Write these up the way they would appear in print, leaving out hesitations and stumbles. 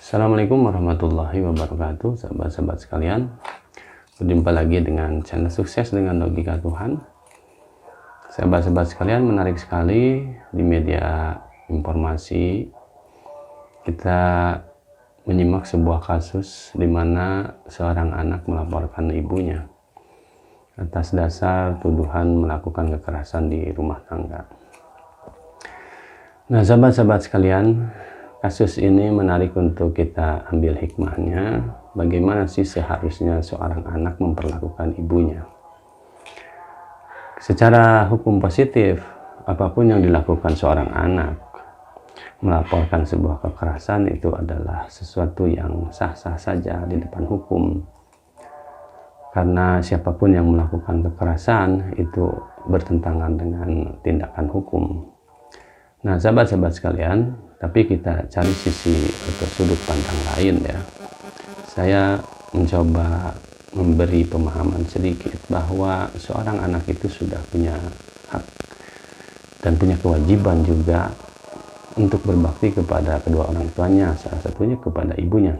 Assalamualaikum warahmatullahi wabarakatuh, sahabat-sahabat sekalian. Berjumpa lagi dengan channel Sukses dengan Logika Tuhan. Sahabat-sahabat sekalian, menarik sekali di media informasi kita menyimak sebuah kasus di mana seorang anak melaporkan ibunya atas dasar tuduhan melakukan kekerasan di rumah tangga. Nah, sahabat-sahabat sekalian, kasus ini menarik untuk kita ambil hikmahnya. Bagaimana sih seharusnya seorang anak memperlakukan ibunya? Secara hukum positif, apapun yang dilakukan seorang anak, melaporkan sebuah kekerasan itu adalah sesuatu yang sah-sah saja di depan hukum. Karena siapapun yang melakukan kekerasan itu bertentangan dengan tindakan hukum. Nah, sahabat-sahabat sekalian, tapi kita cari sisi atau sudut pandang lain ya. Saya mencoba memberi pemahaman sedikit bahwa seorang anak itu sudah punya hak dan punya kewajiban juga untuk berbakti kepada kedua orang tuanya, salah satunya kepada ibunya.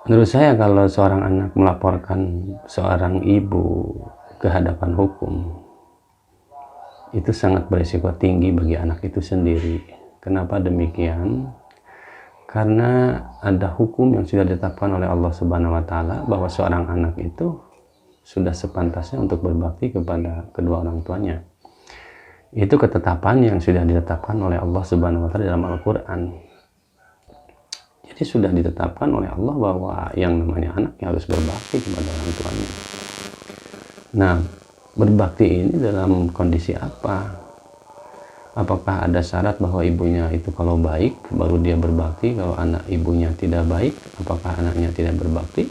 Menurut saya kalau seorang anak melaporkan seorang ibu ke hadapan hukum, itu sangat berisiko tinggi bagi anak itu sendiri. Kenapa demikian? Karena ada hukum yang sudah ditetapkan oleh Allah Subhanahu wa Ta'ala bahwa seorang anak itu sudah sepantasnya untuk berbakti kepada kedua orang tuanya. Itu ketetapan yang sudah ditetapkan oleh Allah Subhanahu wa Ta'ala dalam Al-Quran. Jadi sudah ditetapkan oleh Allah bahwa yang namanya anak yang harus berbakti kepada orang tuanya. Nah, berbakti ini dalam kondisi apa? Apakah ada syarat bahwa ibunya itu kalau baik baru dia berbakti, kalau anak ibunya tidak baik apakah anaknya tidak berbakti?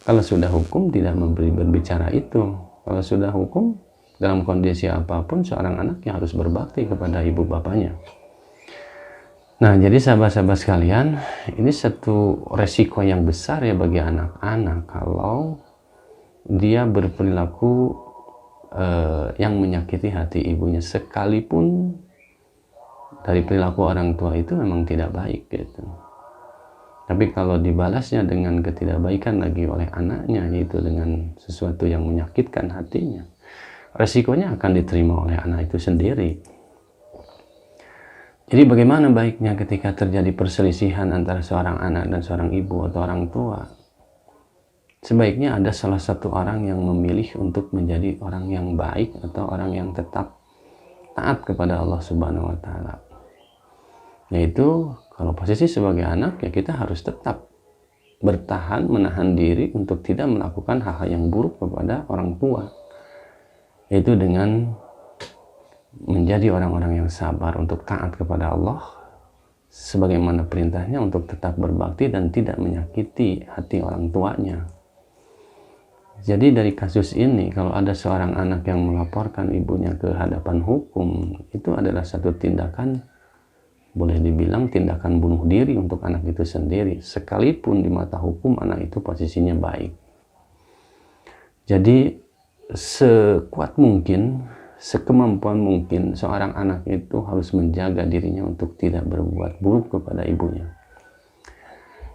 Kalau sudah hukum tidak berbicara itu. Kalau sudah hukum dalam kondisi apapun seorang anak yang harus berbakti kepada ibu bapaknya. Nah, jadi sahabat-sahabat sekalian, ini satu resiko yang besar ya bagi anak-anak kalau dia berperilaku yang menyakiti hati ibunya, sekalipun dari perilaku orang tua itu memang tidak baik gitu. Tapi kalau dibalasnya dengan ketidakbaikan lagi oleh anaknya, yaitu dengan sesuatu yang menyakitkan hatinya, resikonya akan diterima oleh anak itu sendiri. Jadi bagaimana baiknya ketika terjadi perselisihan antara seorang anak dan seorang ibu atau orang tua? Sebaiknya ada salah satu orang yang memilih untuk menjadi orang yang baik atau orang yang tetap taat kepada Allah Subhanahu wa Ta'ala. Yaitu kalau posisi sebagai anak ya kita harus tetap bertahan, menahan diri untuk tidak melakukan hal-hal yang buruk kepada orang tua. Yaitu dengan menjadi orang-orang yang sabar untuk taat kepada Allah sebagaimana perintahnya untuk tetap berbakti dan tidak menyakiti hati orang tuanya. Jadi dari kasus ini, kalau ada seorang anak yang melaporkan ibunya ke hadapan hukum, itu adalah satu tindakan, boleh dibilang tindakan bunuh diri untuk anak itu sendiri, sekalipun di mata hukum anak itu posisinya baik. Jadi sekuat mungkin, sekemampuan mungkin, seorang anak itu harus menjaga dirinya untuk tidak berbuat buruk kepada ibunya.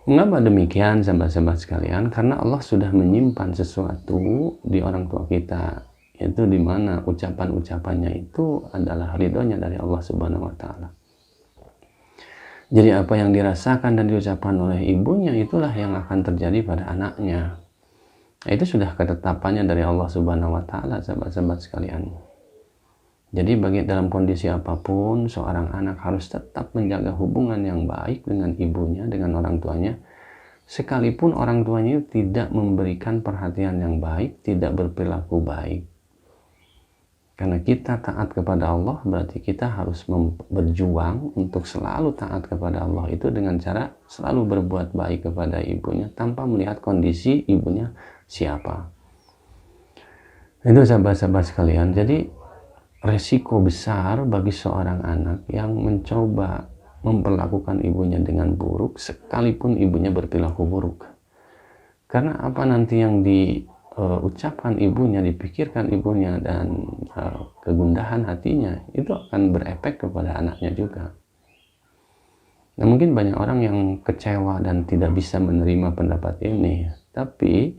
Mengapa demikian sahabat-sahabat sekalian? Karena Allah sudah menyimpan sesuatu di orang tua kita, yaitu di mana ucapan-ucapannya itu adalah ridhonya dari Allah Subhanahu wa Ta'ala. Jadi apa yang dirasakan dan diucapkan oleh ibunya itulah yang akan terjadi pada anaknya. Itu sudah ketetapannya dari Allah Subhanahu wa Ta'ala, sahabat-sahabat sekalian. Jadi dalam kondisi apapun, seorang anak harus tetap menjaga hubungan yang baik dengan ibunya, dengan orang tuanya. Sekalipun orang tuanya tidak memberikan perhatian yang baik, tidak berperilaku baik. Karena kita taat kepada Allah, berarti kita harus berjuang untuk selalu taat kepada Allah itu dengan cara selalu berbuat baik kepada ibunya tanpa melihat kondisi ibunya siapa. Itu sahabat-sahabat sekalian. Jadi resiko besar bagi seorang anak yang mencoba memperlakukan ibunya dengan buruk sekalipun ibunya berperilaku buruk. Karena apa nanti yang diucapkan ibunya, dipikirkan ibunya dan kegundahan hatinya itu akan berefek kepada anaknya juga. Nah, mungkin banyak orang yang kecewa dan tidak bisa menerima pendapat ini, tapi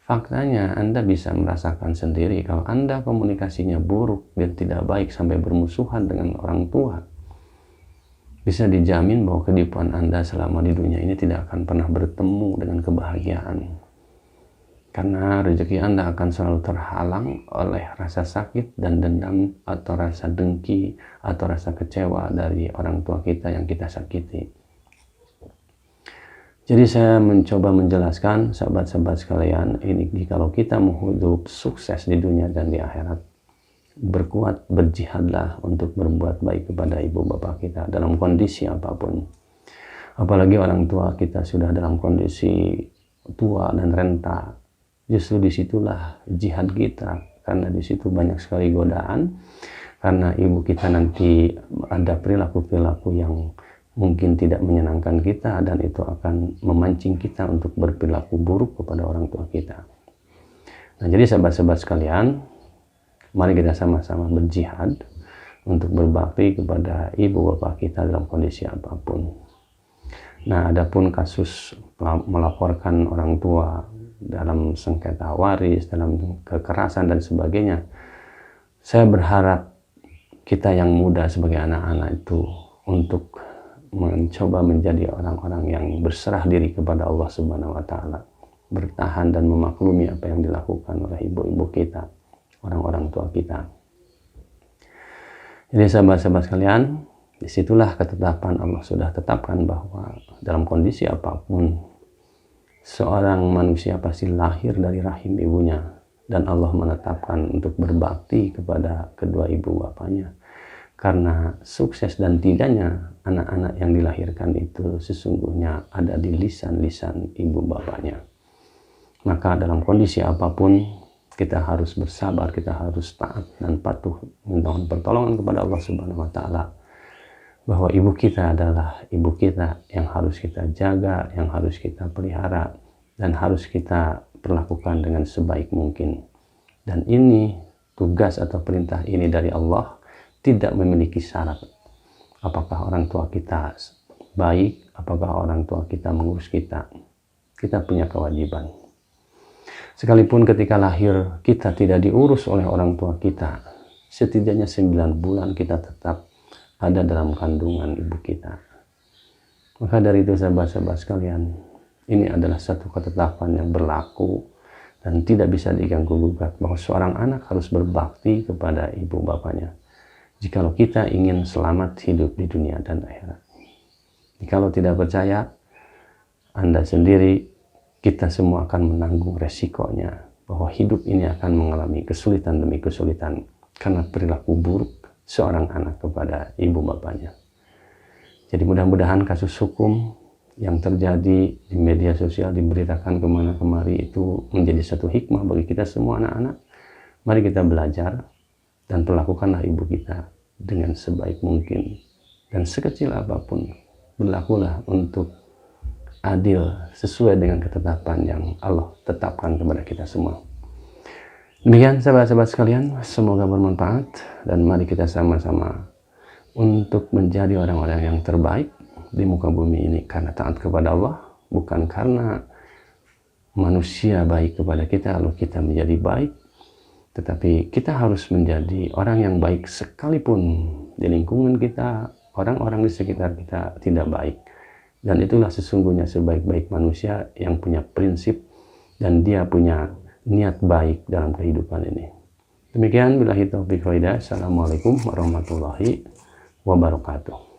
faktanya Anda bisa merasakan sendiri kalau Anda komunikasinya buruk dan tidak baik sampai bermusuhan dengan orang tua, bisa dijamin bahwa kehidupan Anda selama di dunia ini tidak akan pernah bertemu dengan kebahagiaan. Karena rezeki Anda akan selalu terhalang oleh rasa sakit dan dendam atau rasa dengki atau rasa kecewa dari orang tua kita yang kita sakiti. Jadi saya mencoba menjelaskan sahabat-sahabat sekalian, ini kalau kita mau hidup sukses di dunia dan di akhirat, berkuat, berjihadlah untuk berbuat baik kepada ibu bapak kita dalam kondisi apapun. Apalagi orang tua kita sudah dalam kondisi tua dan renta, justru disitulah jihad kita, karena disitu banyak sekali godaan, karena ibu kita nanti ada perilaku-perilaku yang mungkin tidak menyenangkan kita, dan itu akan memancing kita untuk berperilaku buruk kepada orang tua kita. Nah, jadi sahabat-sahabat sekalian, mari kita sama-sama berjihad untuk berbakti kepada ibu bapak kita dalam kondisi apapun. Nah, adapun kasus melaporkan orang tua dalam sengketa waris, dalam kekerasan dan sebagainya, saya berharap kita yang muda sebagai anak-anak itu untuk mencoba menjadi orang-orang yang berserah diri kepada Allah Subhanahu wa Ta'ala, bertahan dan memaklumi apa yang dilakukan oleh ibu-ibu kita, orang-orang tua kita. Jadi sahabat-sahabat sekalian, disitulah ketetapan Allah sudah tetapkan bahwa dalam kondisi apapun seorang manusia pasti lahir dari rahim ibunya, dan Allah menetapkan untuk berbakti kepada kedua ibu bapaknya, karena sukses dan tidaknya anak-anak yang dilahirkan itu sesungguhnya ada di lisan-lisan ibu bapaknya. Maka dalam kondisi apapun kita harus bersabar, kita harus taat dan patuh memohon pertolongan kepada Allah Subhanahu wa Ta'ala, bahwa ibu kita adalah ibu kita yang harus kita jaga, yang harus kita pelihara, dan harus kita perlakukan dengan sebaik mungkin. Dan ini tugas atau perintah ini dari Allah, tidak memiliki syarat. Apakah orang tua kita baik, apakah orang tua kita mengurus kita. Kita punya kewajiban. Sekalipun ketika lahir kita tidak diurus oleh orang tua kita, setidaknya 9 bulan kita tetap ada dalam kandungan ibu kita. Maka dari itu sahabat-sahabat sekalian, ini adalah satu ketetapan yang berlaku dan tidak bisa diganggu-gugat, bahwa seorang anak harus berbakti kepada ibu bapaknya jikalau kita ingin selamat hidup di dunia dan akhirat. Jikalau tidak percaya, Anda sendiri, kita semua akan menanggung resikonya, bahwa hidup ini akan mengalami kesulitan demi kesulitan karena perilaku buruk seorang anak kepada ibu bapaknya. Jadi mudah-mudahan kasus hukum yang terjadi di media sosial diberitakan kemana-kemari itu menjadi satu hikmah bagi kita semua anak-anak. Mari kita belajar dan perlakukanlah ibu kita dengan sebaik mungkin, dan sekecil apapun berlakulah untuk adil sesuai dengan ketetapan yang Allah tetapkan kepada kita semua. Demikian sahabat-sahabat sekalian, semoga bermanfaat, dan mari kita sama-sama untuk menjadi orang-orang yang terbaik di muka bumi ini, karena taat kepada Allah, bukan karena manusia baik kepada kita lalu kita menjadi baik, tetapi kita harus menjadi orang yang baik sekalipun di lingkungan kita, orang-orang di sekitar kita tidak baik. Dan itulah sesungguhnya sebaik-baik manusia yang punya prinsip dan dia punya niat baik dalam kehidupan ini. Demikian, billahi taufiq wal hidayah. Assalamualaikum warahmatullahi wabarakatuh.